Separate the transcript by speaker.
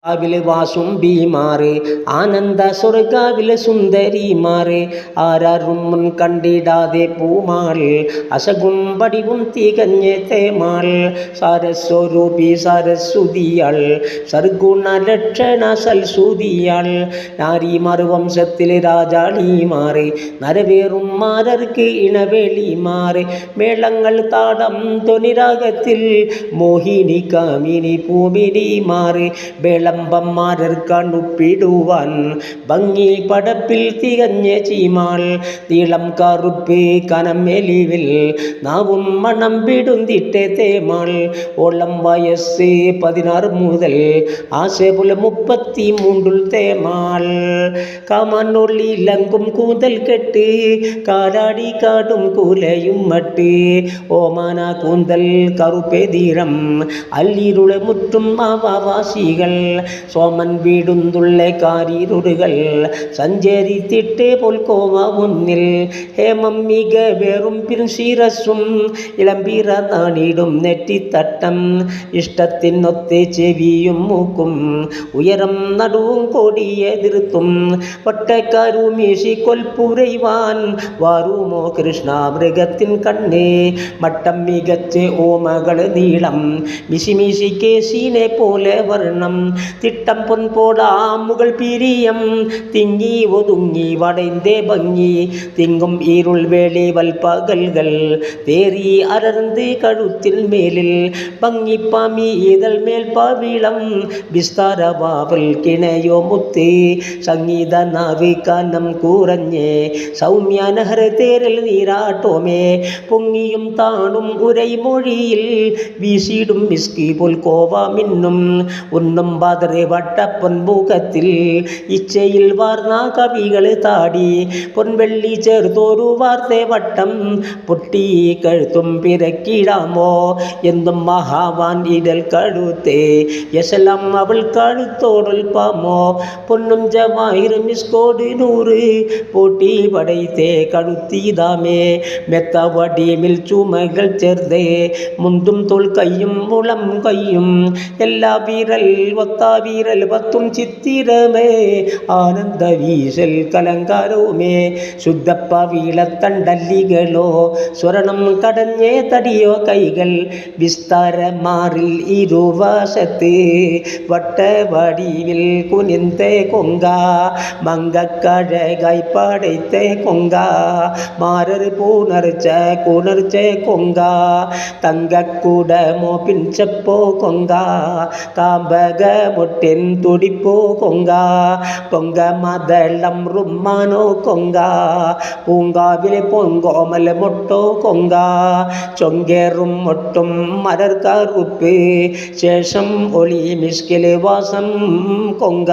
Speaker 1: കാവിലെ വാസുംബിമാറ് ആനന്ദ സ്വർഗാവിലെ സുന്ദരിമാറ് ആരാരും മുൻ കണ്ടിടാതെ പൂമാൾ അശകും പടിവും തികഞ്ഞ തേമാൾ സാരസ്വരൂപി സരസ്വതിയാൾ സർഗുണ ലക്ഷണ സൽസുതിയാൾ നാരിമാർ വംശത്തിലെ രാജാളിമാറ് നരവേറും മാരർക്ക് ഇണവേളിമാറ് മേളങ്ങൾ താടം ധ്വനിരാഗത്തിൽ മോഹിനി കാമിനി പൂമിനിമാറ് വിളംബന്മാരർക്കണുപ്പിടുവാൻ ഭംഗി പടപ്പിൽ തികഞ്ഞ ചീമാൾ നീളം കറുപ്പ് കനം മെലിവിൽ നാവും മണം പിടുന്തിട്ട തേമാൾ ഓളം വയസ്സ് 16 മുതൽ ആശപുല 33 തേമാൾ കാമനൊള്ളി ലങ്കും കൂന്തൽ കെട്ട് കാലാടി കാടും കൂലയും മട്ട് ഓമാന കൂന്തൽ കറുപ്പെതീരം അല്ലിരുളെ മുറ്റും ആവാസികൾ സോമൻ വീടുന്തുള്ള കാരീരുടുകൾ സഞ്ചരിത്തിട്ട് പോൽക്കോവ മുന്നിൽ ഹേമം മിക വേറും പിൻശിരസും ഇളമ്പീറ നാണിടും നെറ്റിത്തട്ടം ഇഷ്ടത്തിനൊത്ത് ചെവിയും മൂക്കും ഉയരം നടുവും കൊടിയെതിർത്തും ഒട്ടക്കാരുമീശി കൊൽപ്പുരൈവാൻ വാരുമോ കൃഷ്ണ മൃഗത്തിൻ കണ്ണേ മട്ടം മികച്ച് ഓമകൾ നീളം മിശിമിശി കേശീനെ പോലെ വർണ്ണം തിട്ടം പൊൻപോടാ മുകൾ പിരിയം തിങ്ങി ഒതുങ്ങി വടൈന്തേ ഭംഗി തിങ്ങും ഇരുൾ വേളി വൽപ്പകൽകൾ തേറി അരർന്ന് കഴുത്തിൽ മേലിൽ ഭംഗിപ്പാമി ഈതൽ മേൽപ്പാവിളം വിസ്താരവാവൽ കിണയോ മുത്ത് സംഗീത നാവ് കാനം കൂറഞ്ഞ് സൗമ്യാനഹര തേരൽ നീരാട്ടോമേ പൊങ്ങിയും താണും ഉരൈമൊഴിയിൽ വീശിടും മിസ്കി പോൽ കോവ മിന്നും ഉണ്ണും പാതറെ വട്ടപ്പൊൻമുഖത്തിൽ ഇച്ഛയിൽ വാർന്ന കവികൾ താടി പൊൻവെള്ളി ചേർത്തോരു വാർത്തെ വട്ടം പൊട്ടി കഴുത്തും പിറക്കിടാമോ എന്നും മഹാവാൻ ഇടൽ കഴുത്തേ യശലം അവൾ കഴുത്തോടൊൽപ്പാമോ പൊന്നും ജവാഹിറും മിസ്കോട് 100 പോട്ടി പടൈത്തേ കഴുത്തീതാമേ മെത്ത വടിമിൽ ചുമകൾ ചേർത്തേ മുന്തും തോൾ കയ്യും മുളം കയ്യും എല്ലാ വീരൽ ഒത്ത വീരൽ പത്തും ചിത്തിരമേ ആനന്ദ വീശൽ കലങ്കാരവുമേ ശുദ്ധപ്പ വീളത്തണ്ടല്ലികളോ സ്വർണം കടഞ്ഞേ തടിയോ കൈകൾ വിസ്താരമാറിൽ ഇരുവശത്ത് വട്ടവടിവിൽ കുനിന്തേ കൊങ്ക മങ്കക്കഴകായി പടൈത്തേ കൊങ്ക മാരർ പൂണർച്ച കുണർച്ചേ കൊങ്ക തങ്കക്കുടമോ പിൻചപ്പോ കൊങ്ക കാമ്പക മുട്ടിൻ തുടിപ്പോ കൊങ്ക കൊങ്ക മദളം റുമ്മാനോ കൊങ്ക പൂങ്കാവിലെ പൊങ്കോമല മൊട്ടോ കൊങ്ക ചൊങ്കേറും മൊട്ടും മലർ കറുപ്പ് ശേഷം ഒളി മിസ്കിലെ വാസം കൊങ്ക.